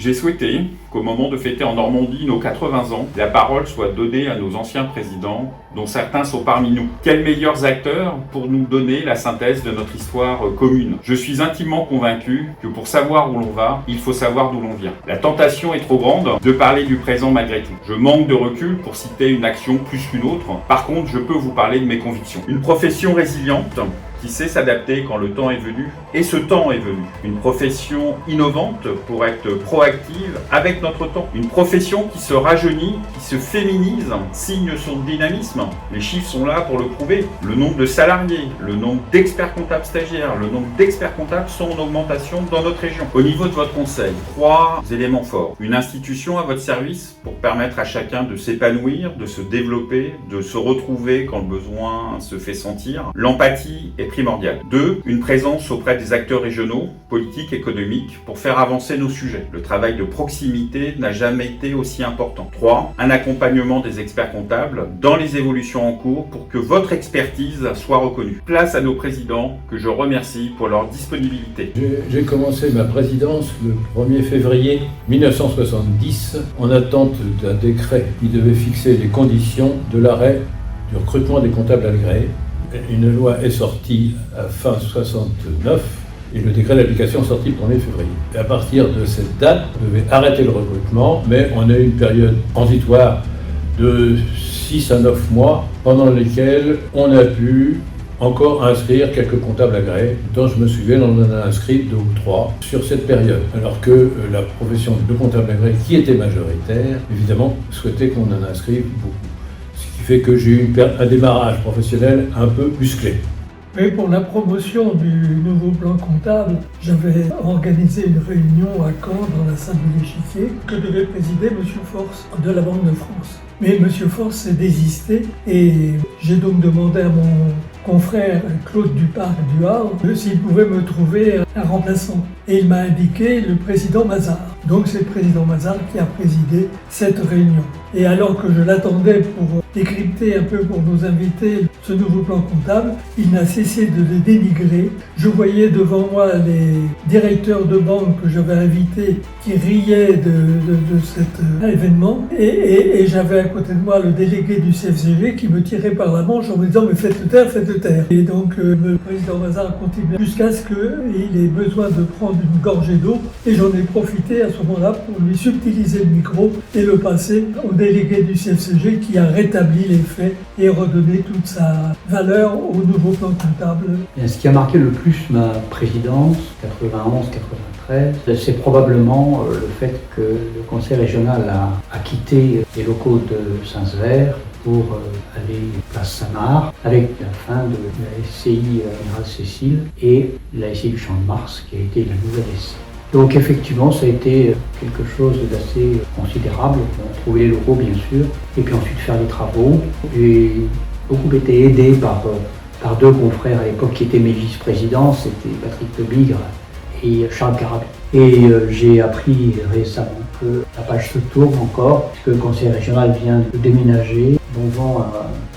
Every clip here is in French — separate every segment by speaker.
Speaker 1: J'ai souhaité qu'au moment de fêter en Normandie nos 80 ans, la parole soit donnée à nos anciens présidents, dont certains sont parmi nous. Quels meilleurs acteurs pour nous donner la synthèse de notre histoire commune. Je suis intimement convaincu que pour savoir où l'on va, il faut savoir d'où l'on vient. La tentation est trop grande de parler du présent malgré tout. Je manque de recul pour citer une action plus qu'une autre. Par contre, je peux vous parler de mes convictions. Une profession résiliente, qui sait s'adapter quand le temps est venu, et ce temps est venu. Une profession innovante pour être proactive avec notre temps. Une profession qui se rajeunit, qui se féminise, signe son dynamisme. Les chiffres sont là pour le prouver. Le nombre de salariés, le nombre d'experts comptables stagiaires, le nombre d'experts comptables sont en augmentation dans notre région. Au niveau de votre conseil, 3 éléments forts. Une institution à votre service pour permettre à chacun de s'épanouir, de se développer, de se retrouver quand le besoin se fait sentir. L'empathie est primordial. 2, une présence auprès des acteurs régionaux, politiques, économiques, pour faire avancer nos sujets. Le travail de proximité n'a jamais été aussi important. 3, un accompagnement des experts comptables dans les évolutions en cours pour que votre expertise soit reconnue. Place à nos présidents, que je remercie pour leur disponibilité.
Speaker 2: J'ai commencé ma présidence le 1er février 1970 en attente d'un décret qui devait fixer les conditions de l'arrêt du recrutement des comptables agréés. Une loi est sortie à fin 69 et le décret d'application est sorti le 1er février. Et à partir de cette date, on devait arrêter le recrutement, mais on a eu une période transitoire de 6 à 9 mois pendant lesquels on a pu encore inscrire quelques comptables agréés, dont je me souviens, on en a inscrit 2 ou 3 sur cette période. Alors que la profession de comptable agréé, qui était majoritaire, évidemment, souhaitait qu'on en inscrive beaucoup. Fait que j'ai eu un démarrage professionnel un peu musclé.
Speaker 3: Mais pour la promotion du nouveau plan comptable, j'avais organisé une réunion à Caen dans la salle de l'échiquier que devait présider M. Force de la Banque de France. Mais M. Force s'est désisté et j'ai donc demandé à mon confrère Claude Duparc-Duhard s'il pouvait me trouver un remplaçant. Et il m'a indiqué le président Mazard. Donc c'est le président Mazard qui a présidé cette réunion. Et alors que je l'attendais pour décrypter un peu pour nos invités ce nouveau plan comptable, il n'a cessé de les dénigrer. Je voyais devant moi les directeurs de banque que j'avais invités qui riaient de cet événement. Et j'avais à côté de moi le délégué du CFCG qui me tirait par la manche en me disant « mais faites-le taire, faites-le taire ». Et donc le président Mazard continue jusqu'à ce qu'il ait besoin de prendre une gorgée d'eau. Et j'en ai profité à ce moment-là pour lui subtiliser le micro et le passer au délégué du CFCG qui a rétabli les faits et redonné toute sa valeur au nouveau plan comptable.
Speaker 4: Et ce qui a marqué le plus ma présidence, 91-93, c'est probablement le fait que le conseil régional a quitté les locaux de Saint-Sever pour aller place Saint-Marc avec la fin de la SCI Amiral Cécile et la SCI du Champ de Mars qui a été la nouvelle SCI. Donc effectivement, ça a été quelque chose d'assez considérable. On trouvait les locaux, bien sûr, et puis ensuite faire les travaux. J'ai beaucoup été aidé par 2 confrères à l'époque qui étaient mes vice-présidents, c'était Patrick Lebigre et Charles Carabin. Et j'ai appris récemment que la page se tourne encore, puisque le conseil régional vient de déménager. Bon vent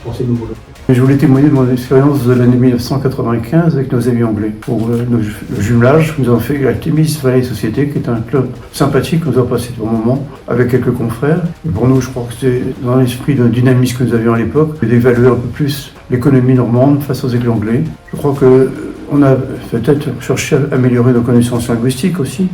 Speaker 4: pour ces nouveaux locaux.
Speaker 5: Je voulais témoigner de mon expérience de l'année 1995 avec nos amis anglais. Pour le jumelage, nous avons fait la Thames Valley Society, qui est un club sympathique, nous avons passé de bons moments avec quelques confrères. Et pour nous, je crois que c'était dans l'esprit d'un dynamisme que nous avions à l'époque, d'évaluer un peu plus l'économie normande face aux écoles anglais. Je crois qu'on a peut-être cherché à améliorer nos connaissances linguistiques aussi,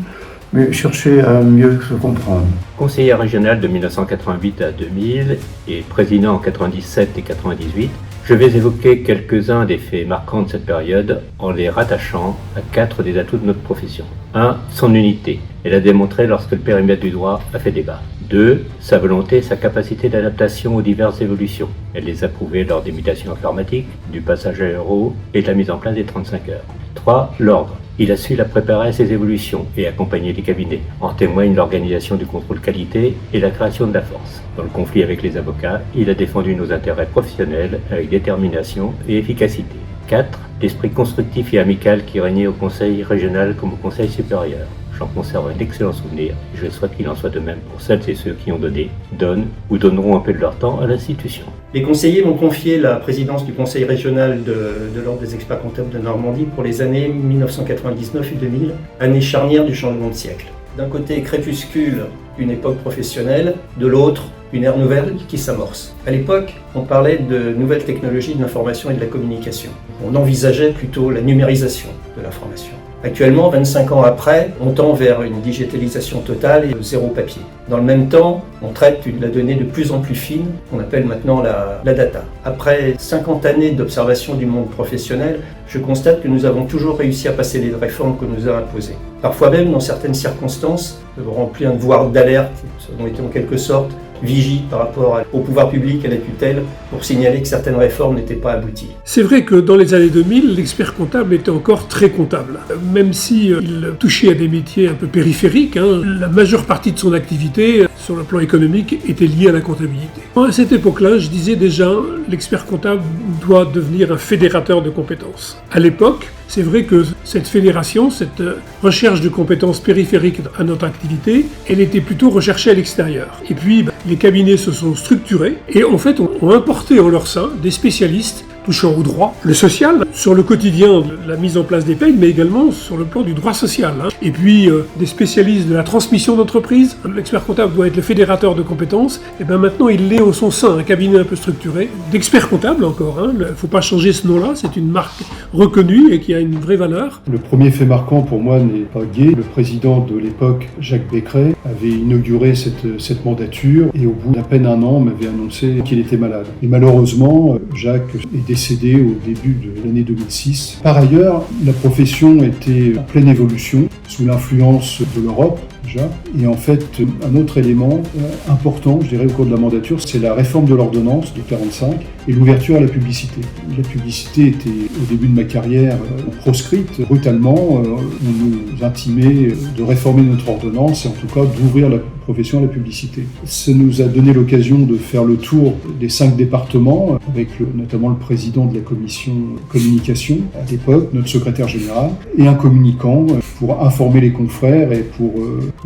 Speaker 5: mais chercher à mieux se comprendre.
Speaker 6: Conseiller régional de 1988 à 2000 et président en 97 et 98, je vais évoquer quelques-uns des faits marquants de cette période en les rattachant à 4 des atouts de notre profession. 1. Son unité. Elle a démontré lorsque le périmètre du droit a fait débat. 2. Sa volonté et sa capacité d'adaptation aux diverses évolutions. Elle les a prouvées lors des mutations informatiques, du passage à l'euro et de la mise en place des 35 heures. 3. L'ordre. Il a su la préparer à ces évolutions et accompagner les cabinets. En témoigne l'organisation du contrôle qualité et la création de la force. Dans le conflit avec les avocats, il a défendu nos intérêts professionnels avec détermination et efficacité. 4. L'esprit constructif et amical qui régnait au conseil régional comme au conseil supérieur. J'en conserve un excellent souvenir et je souhaite qu'il en soit de même pour celles et ceux qui ont donné, donnent ou donneront un peu de leur temps à l'institution.
Speaker 7: Les conseillers m'ont confié la présidence du conseil régional de l'Ordre des experts comptables de Normandie pour les années 1999 et 2000, année charnière du changement de siècle. D'un côté, crépuscule, une époque professionnelle, de l'autre, une ère nouvelle qui s'amorce. À l'époque, on parlait de nouvelles technologies de l'information et de la communication. On envisageait plutôt la numérisation de l'information. Actuellement, 25 ans après, on tend vers une digitalisation totale et zéro papier. Dans le même temps, on traite de la donnée de plus en plus fine, qu'on appelle maintenant la data. Après 50 années d'observation du monde professionnel, je constate que nous avons toujours réussi à passer les réformes qu'on nous a imposées. Parfois même, dans certaines circonstances, nous avons rempli un devoir d'alerte, nous avons été en quelque sorte vigie par rapport au pouvoir public, à la tutelle, pour signaler que certaines réformes n'étaient pas abouties.
Speaker 8: C'est vrai que dans les années 2000, l'expert comptable était encore très comptable. Même s'il touchait à des métiers un peu périphériques, la majeure partie de son activité, sur le plan économique, était liée à la comptabilité. À cette époque-là, je disais déjà, l'expert comptable doit devenir un fédérateur de compétences. À l'époque, c'est vrai que cette fédération, cette recherche de compétences périphériques à notre activité, elle était plutôt recherchée à l'extérieur. Et puis, les cabinets se sont structurés et en fait ont importé en leur sein des spécialistes touchant au droit, le social, sur le quotidien de la mise en place des paies, mais également sur le plan du droit social. Et puis des spécialistes de la transmission d'entreprise. L'expert comptable doit être le fédérateur de compétences. Et bien maintenant, il l'est au son sein, un cabinet un peu structuré, d'experts comptables encore. Il ne faut pas changer ce nom-là, c'est une marque reconnue et qui a une vraie valeur.
Speaker 9: Le premier fait marquant pour moi n'est pas gai. Le président de l'époque, Jacques Becquerel, avait inauguré cette mandature et au bout d'à peine un an, m'avait annoncé qu'il était malade. Et malheureusement, Jacques est décédé au début de l'année 2006. Par ailleurs, la profession était en pleine évolution, sous l'influence de l'Europe déjà. Et en fait, un autre élément important, je dirais, au cours de la mandature, c'est la réforme de l'ordonnance de 1945 et l'ouverture à la publicité. La publicité était, au début de ma carrière, proscrite. Brutalement, on nous intimait de réformer notre ordonnance et en tout cas d'ouvrir la profession à la publicité. Ça nous a donné l'occasion de faire le tour des 5 départements, avec notamment le président de la commission communication à l'époque, notre secrétaire général, et un communicant pour informer les confrères et pour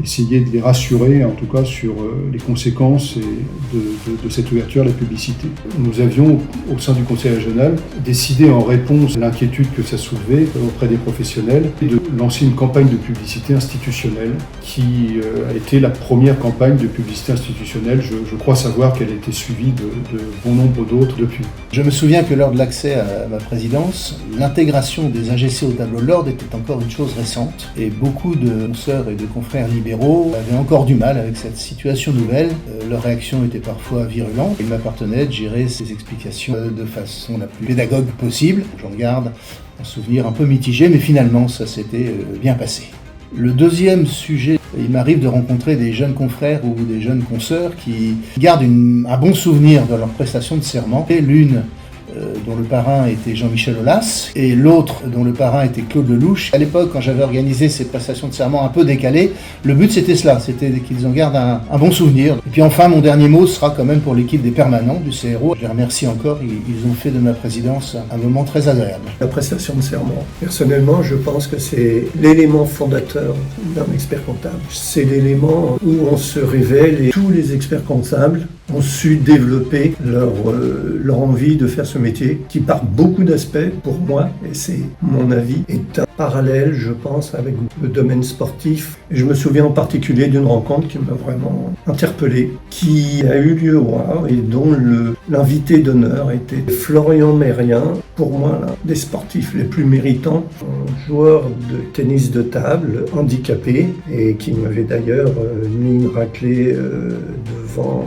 Speaker 9: essayer de les rassurer, en tout cas, sur les conséquences de cette ouverture à la publicité. Nous avions, au sein du conseil régional, décidé en réponse à l'inquiétude que ça soulevait auprès des professionnels, de lancer une campagne de publicité institutionnelle qui a été la première campagne de publicité institutionnelle. Je crois savoir qu'elle a été suivie de bon nombre d'autres depuis.
Speaker 10: Je me souviens que lors de l'accès à ma présidence, l'intégration des AGC au tableau de l'ordre était encore une chose récente et beaucoup de consoeurs et de confrères libéraux avaient encore du mal avec cette situation nouvelle. Leur réaction était parfois virulente. Il m'appartenait de gérer ces explications de façon la plus pédagogue possible. J'en garde un souvenir un peu mitigé, mais finalement ça s'était bien passé. Le deuxième sujet, il m'arrive de rencontrer des jeunes confrères ou des jeunes consoeurs qui gardent un bon souvenir de leur prestation de serment. Et l'une dont le parrain était Jean-Michel Aulas, et l'autre dont le parrain était Claude Lelouch. À l'époque, quand j'avais organisé ces prestations de serment un peu décalées, le but c'était cela, c'était qu'ils en gardent un bon souvenir. Et puis enfin, mon dernier mot sera quand même pour l'équipe des permanents du CRO. Je les remercie encore, ils ont fait de ma présidence un moment très agréable.
Speaker 11: La prestation de serment, personnellement, je pense que c'est l'élément fondateur d'un expert comptable. C'est l'élément où on se révèle et tous les experts comptables ont su développer leur envie de faire ce métier qui, par beaucoup d'aspects, pour moi, et c'est mon avis, est un parallèle, je pense, avec le domaine sportif. Et je me souviens en particulier d'une rencontre qui m'a vraiment interpellé, qui a eu lieu au Havre et dont l'invité d'honneur était Florian Mérien, pour moi, l'un des sportifs les plus méritants, un joueur de tennis de table, handicapé, et qui m'avait d'ailleurs mis une raclée devant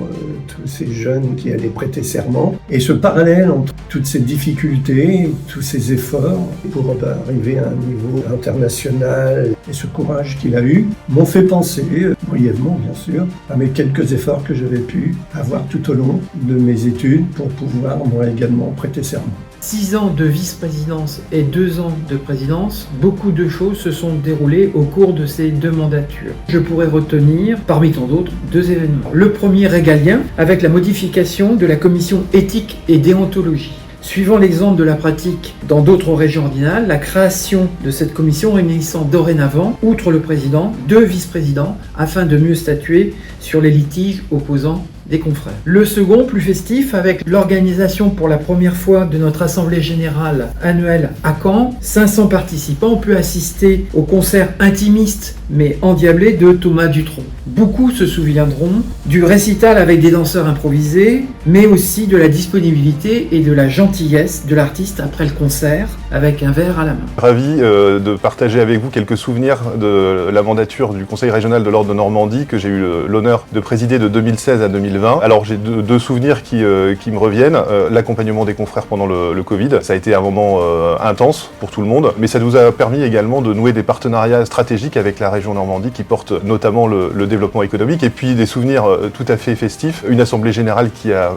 Speaker 11: tous ces jeunes qui allaient prêter serment. Et ce parallèle entre toutes ces difficultés, tous ces efforts pour arriver à un niveau international et ce courage qu'il a eu m'ont fait penser, brièvement bien sûr, à mes quelques efforts que j'avais pu avoir tout au long de mes études pour pouvoir moi également prêter serment.
Speaker 12: 6 ans de vice-présidence et 2 ans de présidence, beaucoup de choses se sont déroulées au cours de ces 2 mandatures. Je pourrais retenir, parmi tant d'autres, 2 événements. Le premier régalien, avec la modification de la commission éthique et déontologie. Suivant l'exemple de la pratique dans d'autres régions ordinales, la création de cette commission réunissant dorénavant, outre le président, 2 vice-présidents, afin de mieux statuer sur les litiges opposant des confrères. Le second, plus festif, avec l'organisation pour la première fois de notre assemblée générale annuelle à Caen. 500 participants ont pu assister au concert intimiste mais endiablé de Thomas Dutronc. Beaucoup se souviendront du récital avec des danseurs improvisés, mais aussi de la disponibilité et de la gentillesse de l'artiste après le concert, avec un verre à la main.
Speaker 13: Ravi de partager avec vous quelques souvenirs de la mandature du Conseil régional de l'Ordre de Normandie que j'ai eu l'honneur de présider de 2016 à 2020. Alors j'ai deux souvenirs qui me reviennent. L'accompagnement des confrères pendant le Covid, ça a été un moment intense pour tout le monde, mais ça nous a permis également de nouer des partenariats stratégiques avec la région Normandie qui porte notamment le développement économique, et puis des souvenirs tout à fait festifs. Une assemblée générale qui a,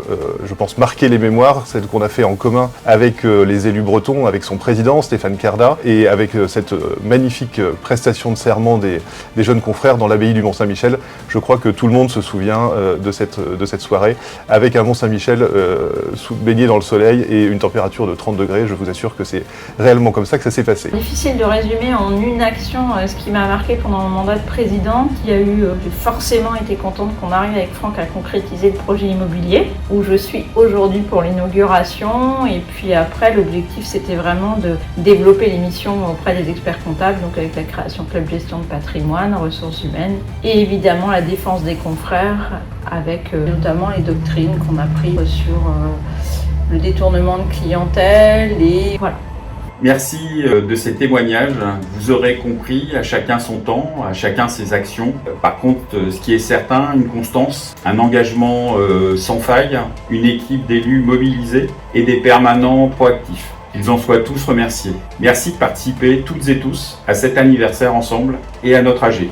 Speaker 13: je pense, marqué les mémoires, celle qu'on a fait en commun avec les élus bretons, avec son président Stéphane Carda, et avec cette magnifique prestation de serment des jeunes confrères dans l'abbaye du Mont-Saint-Michel. Je crois que tout le monde se souvient de cette soirée, avec un Mont-Saint-Michel baigné dans le soleil et une température de 30 degrés. Je vous assure que c'est réellement comme ça que ça s'est passé.
Speaker 14: Difficile de résumer en une action ce qui m'a marqué pendant mon mandat de présidente. Il y a eu, j'ai forcément été contente qu'on arrive avec Franck à concrétiser le projet immobilier, où je suis aujourd'hui pour l'inauguration. Et puis après, l'objectif c'était vraiment de développer les missions auprès des experts comptables, donc avec la création de club gestion de patrimoine, ressources humaines, et évidemment la défense des confrères, avec notamment les doctrines qu'on a prises sur le détournement de clientèle, et voilà.
Speaker 1: Merci de ces témoignages. Vous aurez compris, à chacun son temps, à chacun ses actions. Par contre, ce qui est certain, une constance, un engagement sans faille, une équipe d'élus mobilisés et des permanents proactifs. Qu'ils en soient tous remerciés. Merci de participer toutes et tous à cet anniversaire ensemble et à notre AG.